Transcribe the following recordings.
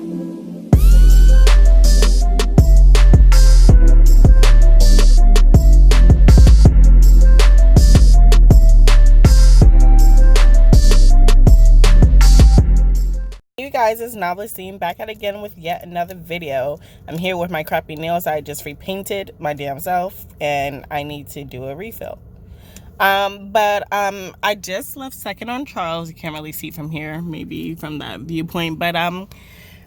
You guys, it's Novelistine back at again with yet another video. I'm here with my crappy nails. I just repainted my damn self and I need to do a refill. I just left Second on Charles. You can't really see from here, maybe from that viewpoint, but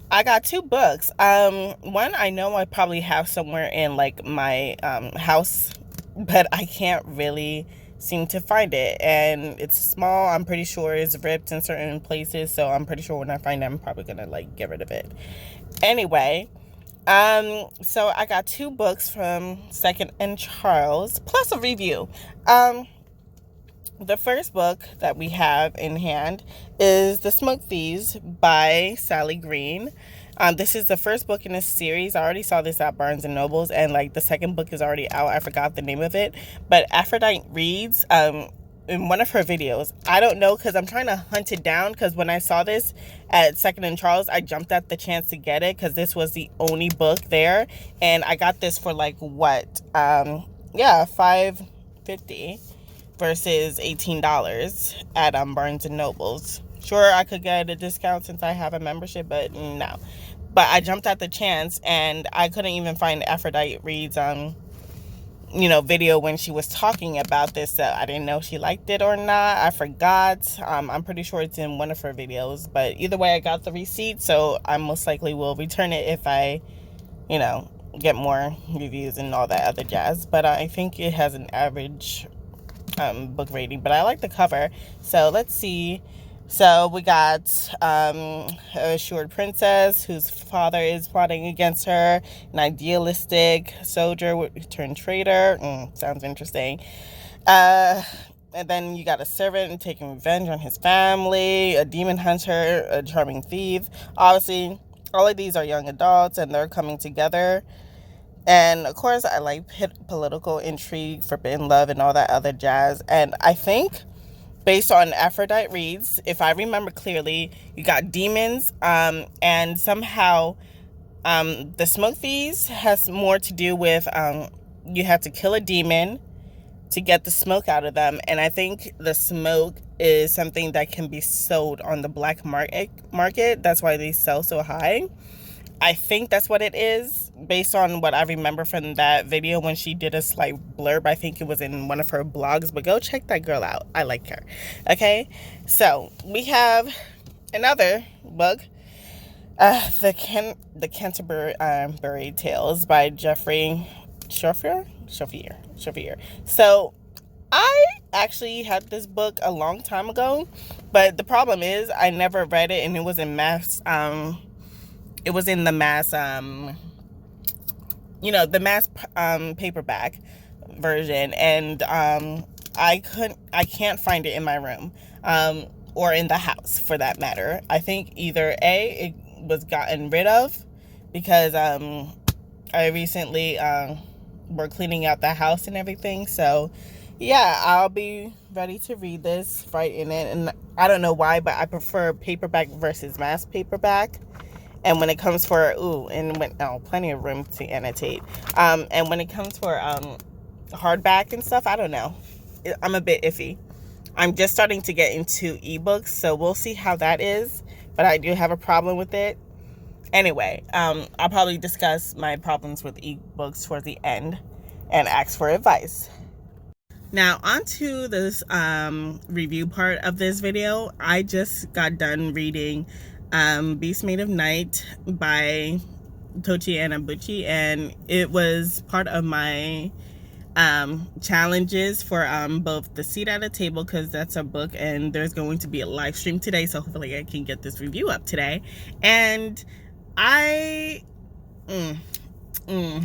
I got two books. One I know I probably have somewhere in like my house, but I can't really seem to find it, and it's small. I'm pretty sure it's ripped in certain places, so I'm pretty sure when I find it I'm probably gonna like get rid of it. Anyway, so I got two books from Second and Charles plus a review. The first book that we have in hand is The Smoke Thieves by Sally Green. This is the first book in this series. I already saw this at Barnes and Nobles, and like the second book is already out. I forgot the name of it, but Aphrodite reads in one of her videos. I don't know, because I'm trying to hunt it down, because when I saw this at Second and Charles, I jumped at the chance to get it because this was the only book there, and I got this for like what? $5.50 versus $18 at Barnes and Nobles. Sure, I could get a discount since I have a membership, but no. But I jumped at the chance, and I couldn't even find Aphrodite Reed's video when she was talking about this. I didn't know if she liked it or not. I forgot. I'm pretty sure it's in one of her videos, but either way, I got the receipt, so I most likely will return it if I get more reviews and all that other jazz. But I think it has an average book rating, but I like the cover. So let's see. So we got a assured princess whose father is plotting against her, an idealistic soldier turned traitor. Sounds interesting. And then you got a servant taking revenge on his family, a demon hunter, a charming thief. Obviously, all of these are young adults, and they're coming together. And of course, I like political intrigue, forbidden love, and all that other jazz. And I think, based on Aphrodite Reads, if I remember clearly, you got demons, and somehow the Smoke Thieves has more to do with you have to kill a demon to get the smoke out of them. And I think the smoke is something that can be sold on the black market. That's why they sell so high. I think that's what it is, based on what I remember from that video when she did a slight blurb. I think it was in one of her blogs, but go check that girl out. I like her. Okay, so we have another book, the Canterbury Tales by Jeffrey Shaffer. So I actually had this book a long time ago, but the problem is I never read it, and it was in mass. It was in the mass, the mass paperback version, and I can't find it in my room, or in the house for that matter. I think either A, it was gotten rid of because I recently were cleaning out the house and everything. So yeah, I'll be ready to read this right in it, and I don't know why, but I prefer paperback versus mass paperback. And when it comes for plenty of room to annotate. And when it comes for hardback and stuff, I don't know. I'm a bit iffy. I'm just starting to get into ebooks, so we'll see how that is. But I do have a problem with it. Anyway, I'll probably discuss my problems with ebooks towards the end and ask for advice. Now, on to this review part of this video. I just got done reading Beast Made of Night by Tochi Anabuchi, and it was part of my challenges for both the Seat at a Table, because that's a book, and there's going to be a live stream today, so hopefully I can get this review up today. And I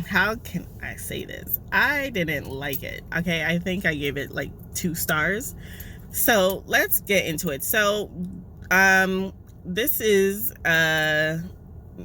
how can I say this? I didn't like it. Okay, I think I gave it like 2 stars. So let's get into it. So this is a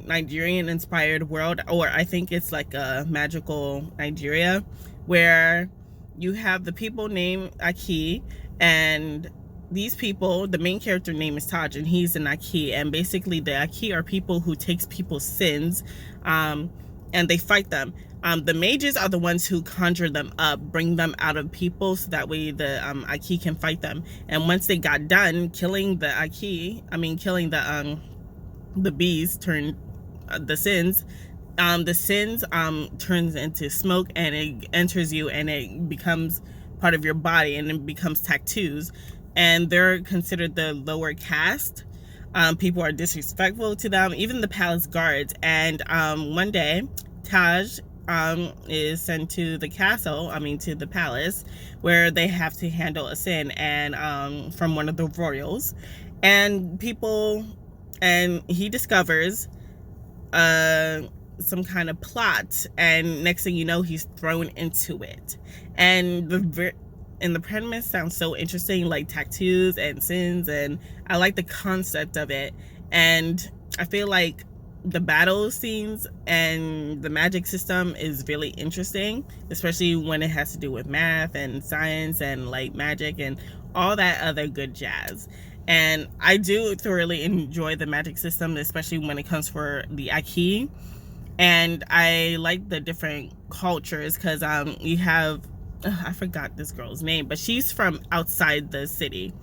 Nigerian inspired world, or I think it's like a magical Nigeria, where you have the people named Aki, and these people, the main character name is Taj, and he's an Aki, and basically the Aki are people who takes people's sins, and they fight them. The mages are the ones who conjure them up, bring them out of people, so that way the Aki can fight them. And once they got done killing the Aki, killing the bees, the sins. The sins turns into smoke, and it enters you, and it becomes part of your body, and it becomes tattoos. And they're considered the lower caste. People are disrespectful to them, even the palace guards. And one day, Taj is sent to the castle, to the palace, where they have to handle a sin, and from one of the royals. And he discovers some kind of plot, and next thing you know, he's thrown into it. And the premise sounds so interesting, like tattoos and sins, and I like the concept of it. And I feel like the battle scenes and the magic system is really interesting, especially when it has to do with math and science and like magic and all that other good jazz. And I do thoroughly enjoy the magic system, especially when it comes for the Aki. And I like the different cultures, because you have, I forgot this girl's name, but she's from outside the city,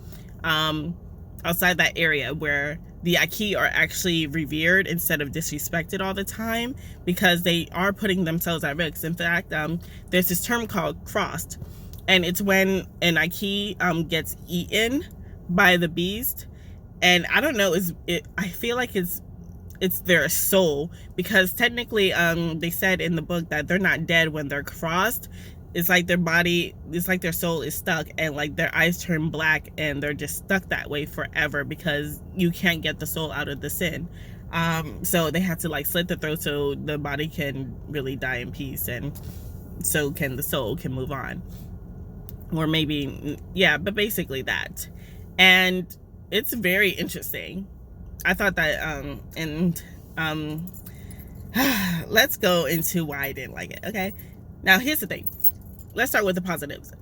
outside that area where the Aki are actually revered instead of disrespected all the time, because they are putting themselves at risk. In fact, there's this term called crossed, and it's when an Aki gets eaten by the beast. And I don't know, I feel like it's their soul, because technically they said in the book that they're not dead when they're crossed. It's like their body, it's like their soul is stuck, and like their eyes turn black, and they're just stuck that way forever, because you can't get the soul out of the sin. So they have to like slit the throat so the body can really die in peace, and so the soul can move on. Or maybe, yeah, but basically that. And it's very interesting. I thought that, let's go into why I didn't like it. Okay, now here's the thing. Let's start with the positives.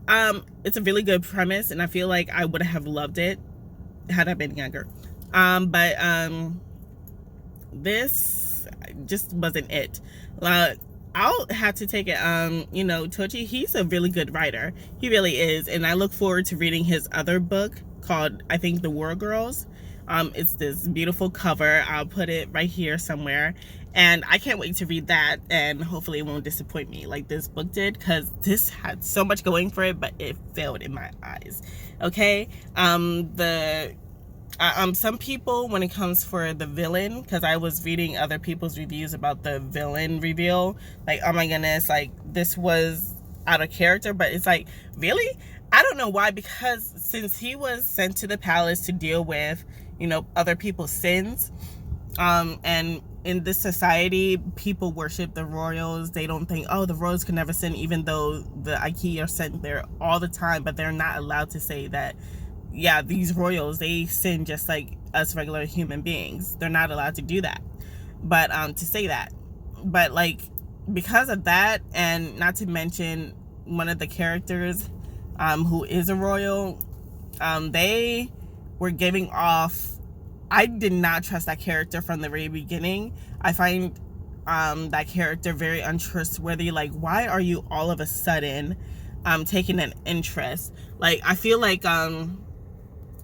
It's a really good premise, and I feel like I would have loved it had I been younger. But this just wasn't it. I'll have to take it. Tochi, he's a really good writer. He really is, and I look forward to reading his other book called, I think, The War Girls. It's this beautiful cover. I'll put it right here somewhere, and I can't wait to read that, and hopefully it won't disappoint me like this book did, because this had so much going for it, but it failed in my eyes. Okay, some people, when it comes for the villain, because I was reading other people's reviews about the villain reveal, like, oh my goodness, like this was out of character. But it's like, really? I don't know why, because since he was sent to the palace to deal with, other people's sins, and in this society, people worship the royals. They don't think, oh, the royals can never sin, even though the Aki are sent there all the time, but they're not allowed to say that, yeah, these royals, they sin just like us regular human beings. They're not allowed to do that. But to say that. But like, because of that, and not to mention one of the characters who is a royal, they were giving off, I did not trust that character from the very beginning. I find that character very untrustworthy. Like, why are you all of a sudden taking an interest? Like, I feel like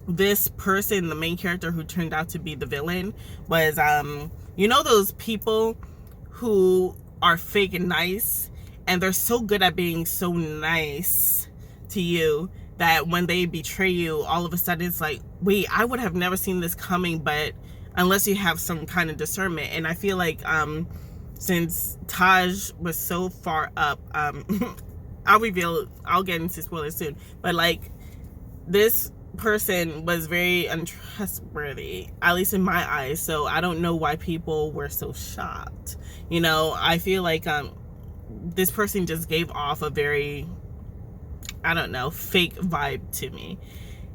this person, the main character who turned out to be the villain, was those people who are fake and nice, and they're so good at being so nice to you that when they betray you, all of a sudden it's like, wait, I would have never seen this coming, but unless you have some kind of discernment. And I feel like since Taj was so far up, I'll get into spoilers soon, but like, this person was very untrustworthy, at least in my eyes. So I don't know why people were so shocked. I feel like this person just gave off a very, I don't know, fake vibe to me.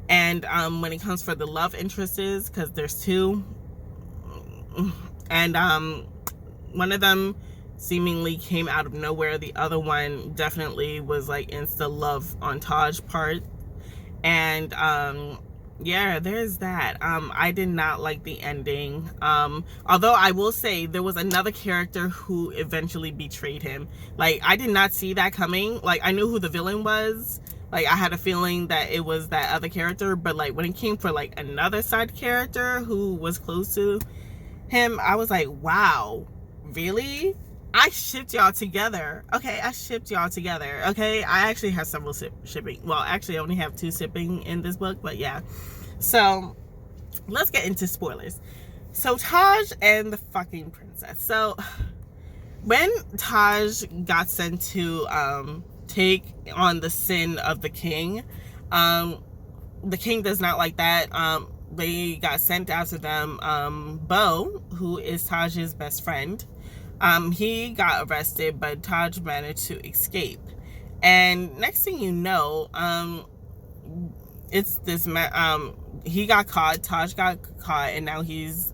And when it comes for the love interests, because there's two, and one of them seemingly came out of nowhere. The other one definitely was like insta love on Taj part. And Yeah, there's that. I did not like the ending. Although I will say there was another character who eventually betrayed him. Like, I did not see that coming. Like, I knew who the villain was. Like, I had a feeling that it was that other character, but like when it came for like another side character who was close to him, I was like, wow, really? I shipped y'all together. Okay, I shipped y'all together. Okay, I actually have several shipping. Well, actually, I only have 2 shipping in this book, but yeah. So let's get into spoilers. So Taj and the fucking princess. So when Taj got sent to take on the sin of the king, the king does not like that. They got sent after them. Bo, who is Taj's best friend, he got arrested, but Taj managed to escape. And next thing you know, it's this man. He got caught. Taj got caught, and now he's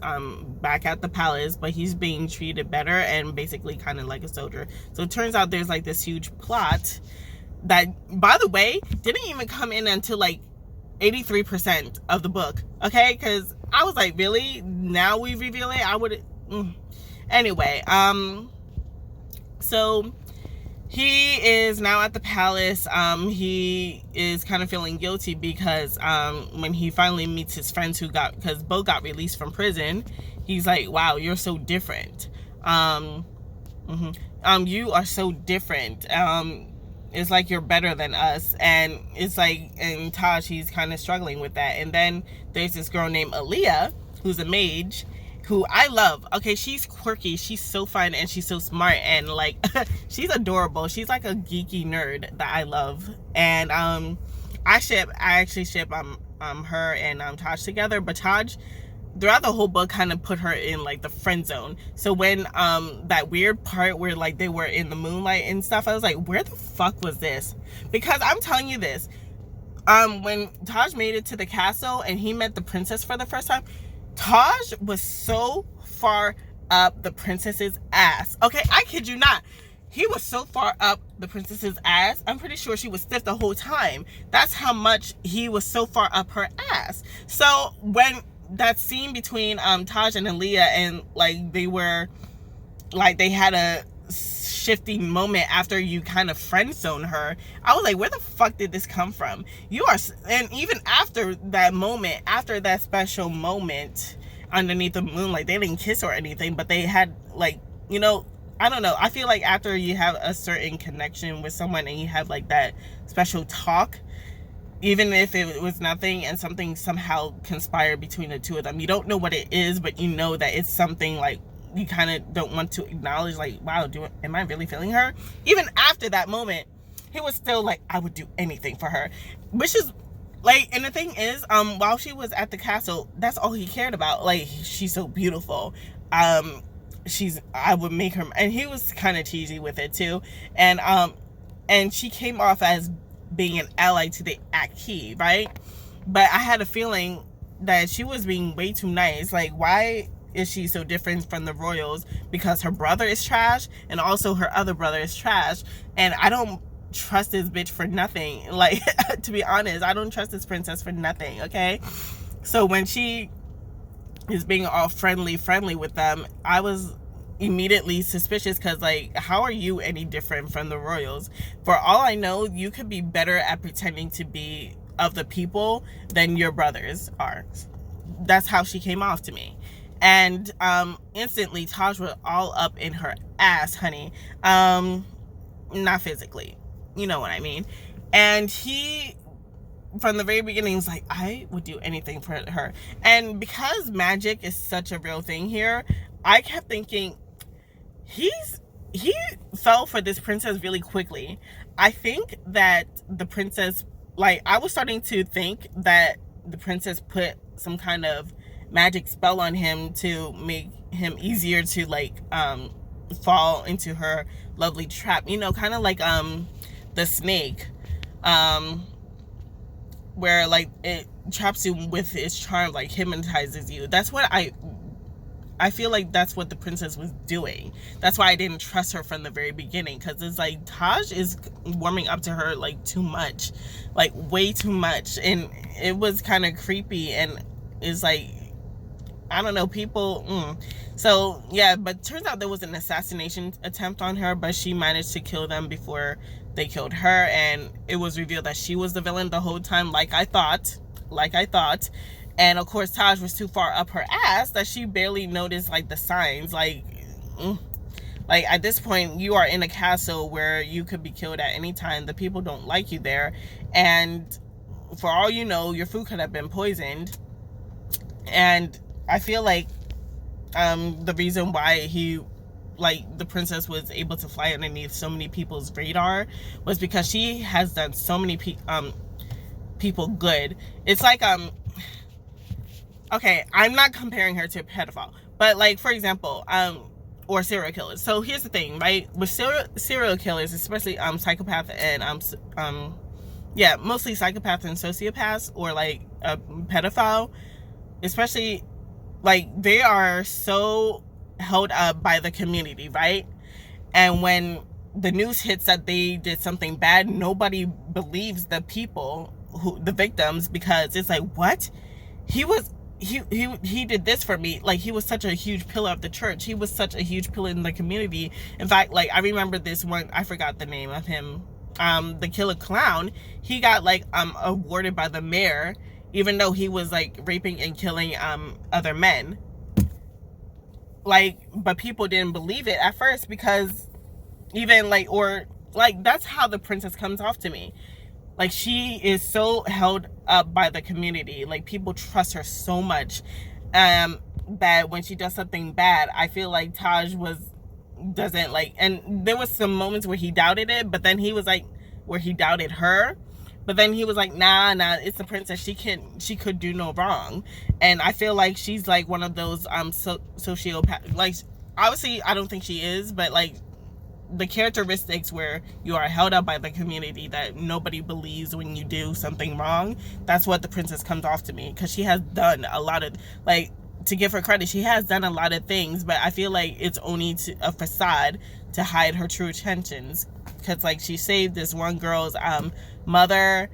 back at the palace, but he's being treated better and basically kind of like a soldier. So it turns out there's like this huge plot that, by the way, didn't even come in until like 83% of the book. Okay, because I was like, really? Now we reveal it? I would. Anyway, so he is now at the palace. He is kind of feeling guilty because when he finally meets his friends because Bo got released from prison, he's like, wow, you're so different. You are so different. It's like you're better than us. And it's like, and Taj, he's kind of struggling with that. And then there's this girl named Aaliyah, who's a mage, who I love. Okay, she's quirky, she's so fun, and she's so smart, and like she's adorable. She's like a geeky nerd that I love. And I actually ship her and Taj together. But Taj, throughout the whole book, kind of put her in like the friend zone. So when that weird part where like they were in the moonlight and stuff, I was like, where the fuck was this? Because I'm telling you this, when Taj made it to the castle and he met the princess for the first time, Taj was so far up the princess's ass. Okay, I kid you not. He was so far up the princess's ass, I'm pretty sure she was stiff the whole time. That's how much he was so far up her ass. So when that scene between Taj and Aaliyah, and like they had a shifting moment after you kind of friend zone her, I was like, where the fuck did this come from? And even after that moment, after that special moment underneath the moonlight, they didn't kiss or anything, but they had like, I don't know, I feel like after you have a certain connection with someone and you have like that special talk, even if it was nothing and something somehow conspired between the two of them, you don't know what it is, but you know that it's something like you kind of don't want to acknowledge, like, wow, am I really feeling her? Even after that moment, he was still like, I would do anything for her. Which is like, and the thing is, while she was at the castle, that's all he cared about. Like, she's so beautiful. I would make her, and he was kind of cheesy with it too. And she came off as being an ally to the Aki, right? But I had a feeling that she was being way too nice. Like, why is she so different from the royals? Because her brother is trash, and also her other brother is trash, and I don't trust this bitch for nothing. Like, to be honest, I don't trust this princess for nothing. Okay, so when she is being all friendly with them, I was immediately suspicious, because like, how are you any different from the royals? For all I know, you could be better at pretending to be of the people than your brothers are. That's how she came off to me. And instantly Taj was all up in her ass, honey. Not physically, you know what I mean. And he, from the very beginning, was like, I would do anything for her. And because magic is such a real thing here, I kept thinking, he fell for this princess really quickly. I think that the princess, like, I was starting to think that the princess put some kind of magic spell on him to make him easier to like fall into her lovely trap, kind of like the snake, where like it traps you with its charm, like hypnotizes you. That's what I I feel like that's what the princess was doing. That's why I didn't trust her from the very beginning, because it's like Taj is warming up to her like too much, like way too much, and it was kind of creepy. And it's like, I don't know, people. So yeah, but turns out there was an assassination attempt on her, but she managed to kill them before they killed her, and it was revealed that she was the villain the whole time, like I thought. And of course, Taj was too far up her ass that she barely noticed like the signs. Like at this point, you are in a castle where you could be killed at any time. The people don't like you there, and for all you know, your food could have been poisoned. And I feel like the reason why the princess was able to fly underneath so many people's radar was because she has done so many people good. It's like okay, I'm not comparing her to a pedophile, but like, for example, or serial killers. So here's the thing, right? With serial killers, especially psychopath and yeah, mostly psychopaths and sociopaths, or like a pedophile, especially, like, they are so held up by the community, right? And when the news hits that they did something bad, nobody believes the victims, because it's like, what? He did this for me. Like, he was such a huge pillar of the church. He was such a huge pillar in the community. In fact, like, I remember this one, I forgot the name of him, the killer clown. He got like awarded by the mayor, even though he was like raping and killing other men. Like, but people didn't believe it at first, because even like, or like, that's how the princess comes off to me. Like, she is so held up by the community. Like, people trust her so much, that when she does something bad, I feel like Taj doesn't like, and there was some moments where he doubted it, but then he was like, where he doubted her, but then he was like, nah, it's the princess. She could do no wrong. And I feel like she's like one of those sociopath. Like, obviously, I don't think she is, but like, the characteristics where you are held up by the community, that nobody believes when you do something wrong, that's what the princess comes off to me. Because she has done a lot of, like, to give her credit, she has done a lot of things, but I feel like it's only a facade to hide her true intentions. Because like, she saved this one girl's mother.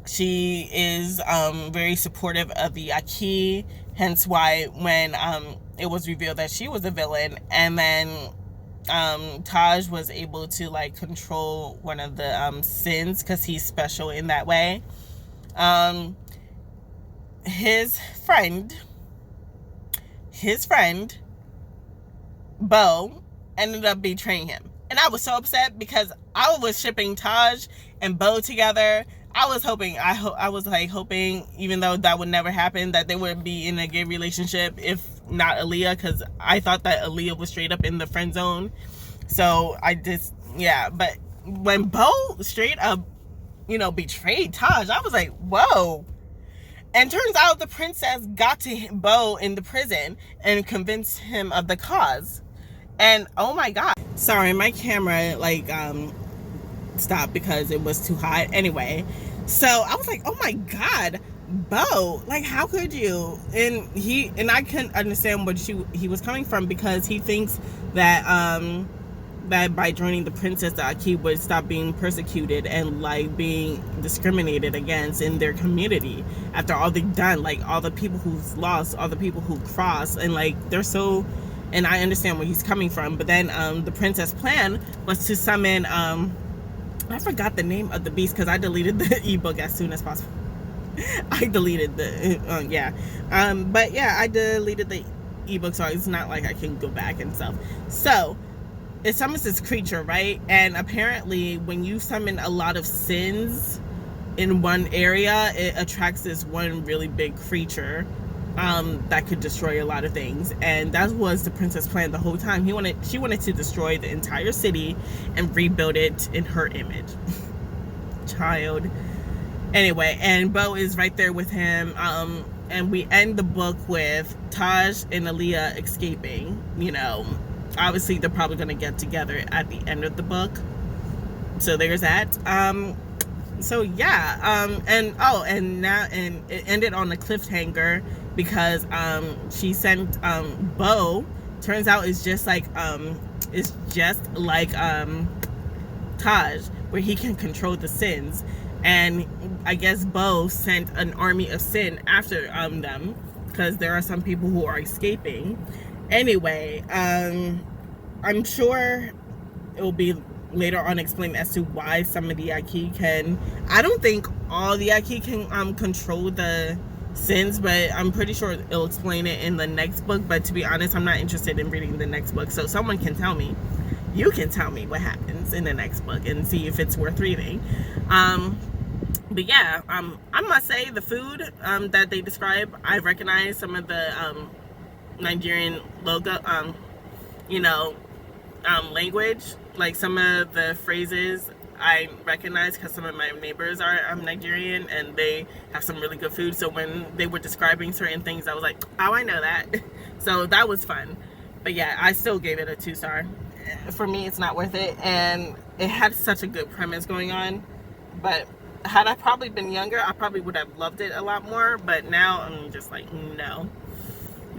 She is very supportive of the Aki, hence why when it was revealed that she was a villain, and then Taj was able to like control one of the sins, because he's special in that way. His friend Bo ended up betraying him, and I was so upset, because I was shipping Taj and Bo together. I was hoping, hoping, even though that would never happen, that they would be in a gay relationship, if not Aaliyah, because I thought that Aaliyah was straight up in the friend zone. So I just, yeah. But when Bo straight up, betrayed Taj, I was like, whoa. And turns out the princess got to Bo in the prison and convinced him of the cause. And oh my God. Sorry, my camera stopped because it was too hot. Anyway, so I was like, oh my God, Bo, like, how could you? And I couldn't understand what he was coming from, because he thinks that that by joining the princess, that Aki would stop being persecuted and like being discriminated against in their community after all they've done, like all the people who's lost, all the people who crossed, and like they're so. And I understand where he's coming from, but then the princess' plan was to summon I forgot the name of the beast, because I deleted the ebook as soon as possible. I deleted the but yeah, I deleted the ebook, so it's not like I can go back and stuff. So it summons this creature, right? And apparently when you summon a lot of sins in one area, it attracts this one really big creature that could destroy a lot of things. And that was the princess' plan the whole time. She wanted to destroy the entire city and rebuild it in her image. Child. Anyway, and Bo is right there with him, and we end the book with Taj and Aaliyah escaping. Obviously they're probably going to get together at the end of the book, so there's that. So yeah, and it ended on a cliffhanger, because she sent Bo. Turns out it's just like Taj, where he can control the sins, and I guess Bo sent an army of sin after them, because there are some people who are escaping. Anyway, I'm sure it will be later on explained as to why some of the Yaqui can. I don't think all the Yaqui can control the sins, but I'm pretty sure it'll explain it in the next book. But to be honest, I'm not interested in reading the next book, so someone can tell me. You can tell me what happens in the next book and see if it's worth reading. But yeah, I must say the food that they describe, I recognize some of the Nigerian logo, language, like some of the phrases I recognize because some of my neighbors are Nigerian, and they have some really good food. So when they were describing certain things, I was like, oh, I know that. So that was fun. But yeah, I still gave it a 2-star. For me, it's not worth it, and it had such a good premise going on. But had I probably been younger, I probably would have loved it a lot more. But now I'm just like, no,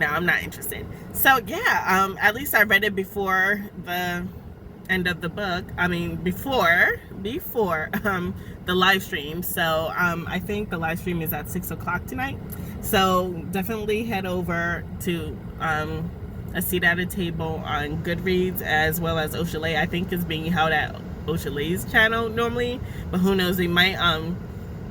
I'm not interested. So yeah, at least I read it before the end of the book. I mean, before the live stream. So I think the live stream is at 6 o'clock tonight. So definitely head over to A Seat at a Table on Goodreads, as well as Oshale. I think is being held at Oshale's channel normally, but who knows, they might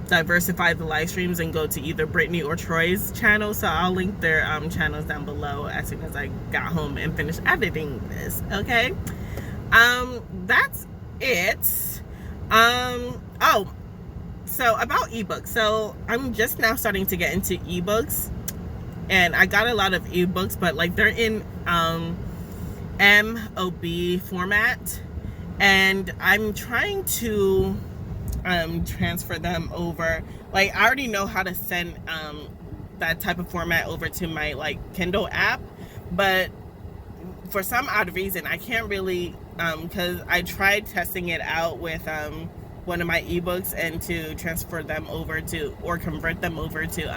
diversify the live streams and go to either Brittany or Troy's channel. So I'll link their channels down below as soon as I got home and finished editing this. Okay, that's it. Oh, so about ebooks. So I'm just now starting to get into ebooks, and I got a lot of ebooks, but like they're in MOB format, and I'm trying to transfer them over. Like, I already know how to send that type of format over to my like Kindle app, but for some odd reason I can't really, because I tried testing it out with one of my ebooks and to transfer them over to, or convert them over to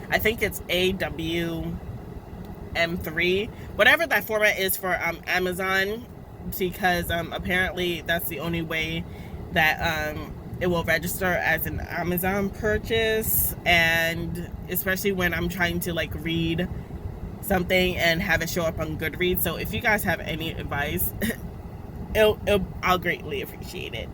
I think it's AWM3, whatever that format is for Amazon, because apparently that's the only way that it will register as an Amazon purchase, and especially when I'm trying to like read something and have it show up on Goodreads. So if you guys have any advice, I'll greatly appreciate it.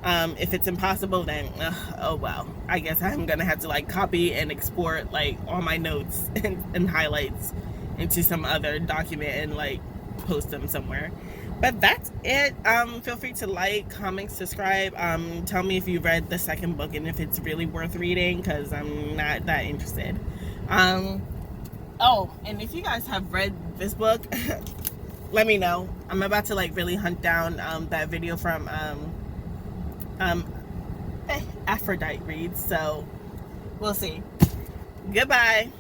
If it's impossible, then oh well, I guess I'm gonna have to like copy and export like all my notes and highlights into some other document and like post them somewhere. But that's it. Feel free to like, comment, subscribe. Tell me if you read the second book and if it's really worth reading, because I'm not that interested. Oh, and if you guys have read this book, let me know. I'm about to like really hunt down that video from Aphrodite Reads, so we'll see. Goodbye.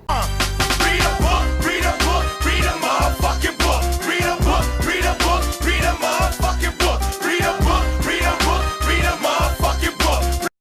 Read a book, read a book, read a motherfucking